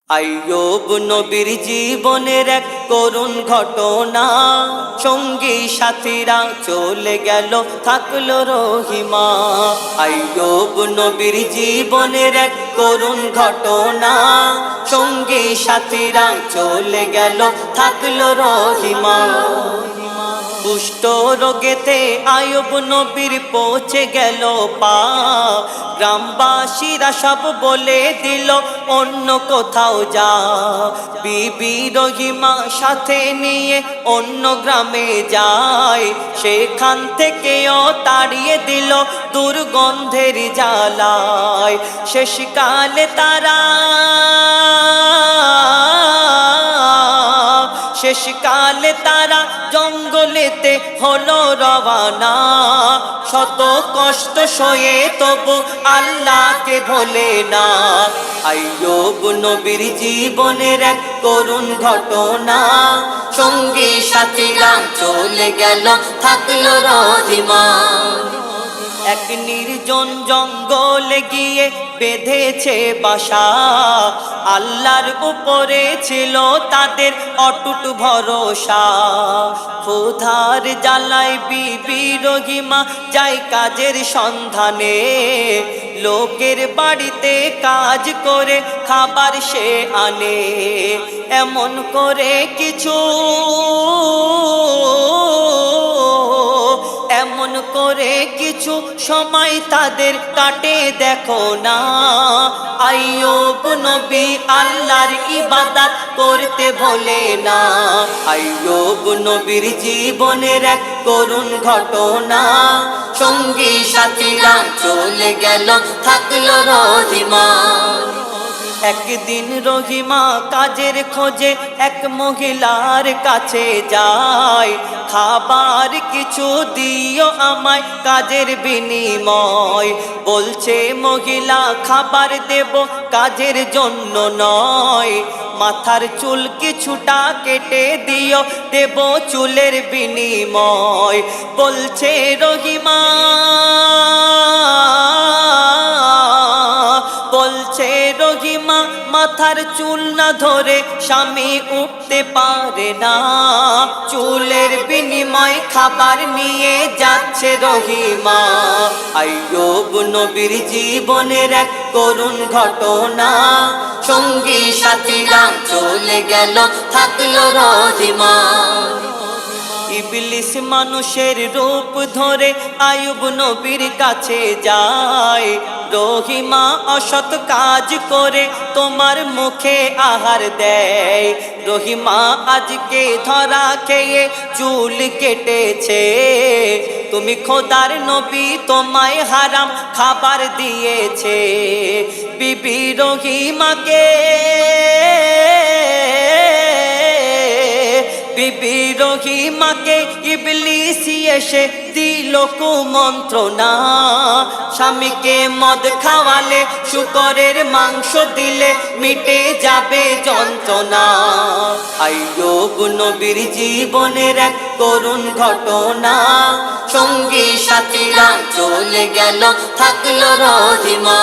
আইয়ুব নবীর জীবনের এক করুণ ঘটনা, সঙ্গী সাথীরা চলে গেল থাকলো রহিমা। আইয়ুব নবীর জীবনের এক করুণ ঘটনা, সঙ্গী সাথীরা চলে গেল থাকলো রহিমা। কুষ্ঠ রোগেতে আইয়ুব নবীর পৌঁছে গেল পা, গ্রামবাসীরা সব বলে দিল অন্য কোথাও যা। বিবি রহিমা সাথে নিয়ে অন্য গ্রামে যায়, সেখান থেকেও তাড়িয়ে দিল দুর্গন্ধের জ্বালায়। শেষকালে তারা জঙ্গলেতে হলো রওয়ানা। শত কষ্ট সয়ে তবু আল্লাহকে ভোলে না। আইয়ুব নবীর জীবনের এক করুণ ঘটনা, সঙ্গী সাথীরা চলে গেল থাকলো রহিমা। এক নির্জন জঙ্গলে গিয়ে বেঁধেছে বাসা, আল্লাহর উপরে ছিল তাদের অটুট ভরসা। ক্ষুধার জ্বালায় বিবি রহিমা যায় কাজের সন্ধানে, লোকের বাড়িতে কাজ করে খাবার সে আনে। এমন করে কিছু সময় তাদের কাটে দেখো না। আইয়ুব নবী আল্লাহর ইবাদত করতে ভোলে না। আইয়ুব নবীর জীবনের এক করুণ ঘটনা, সঙ্গী সাথীরা চলে গেল থাকলো রহিমা। একদিন রহিমা কাজের খোঁজে এক মহিলার কাছে যায়, খাবার কিছু দিও আমায় কাজের বিনিময়। বলছে মহিলা খাবার দেব কাজের জন্য নয়, মাথার চুল কিছুটা কেটে দিও দেব চুলের বিনিময়। বলছে রহিমা মাথার চুল না ধরে স্বামী উঠতে পারে না, চুলের বিনিময় খাবার নিয়ে যাচ্ছে রহিমা। আইয়ুব নবীর জীবনের এক করুণ ঘটনা, সঙ্গী সাথীরা চলে গেল থাকলো রহিমা। ইবলিস মানুষের রূপ ধরে আইয়ুব নবীর কাছে যায়, রহিমা অসৎ কাজ করে তোমার মুখে আহার দেয়। রহিমা আজকে ধরা খেয়ে চুল কেটেছে, তুমি খোদার নবী তোমায় হারাম খাবার দিয়েছে। বিবি রহিমাকে ইবলিস এসে দিল কুমন্ত্রণা, স্বামীকে মদ খাওয়ালে শুকরের মাংস দিলে মিটে যাবে যন্ত্রণা। আইয়ুব নবীর জীবনের এক করুণ ঘটনা, সঙ্গী সাথীরা চলে গেল থাকলো রহিমা।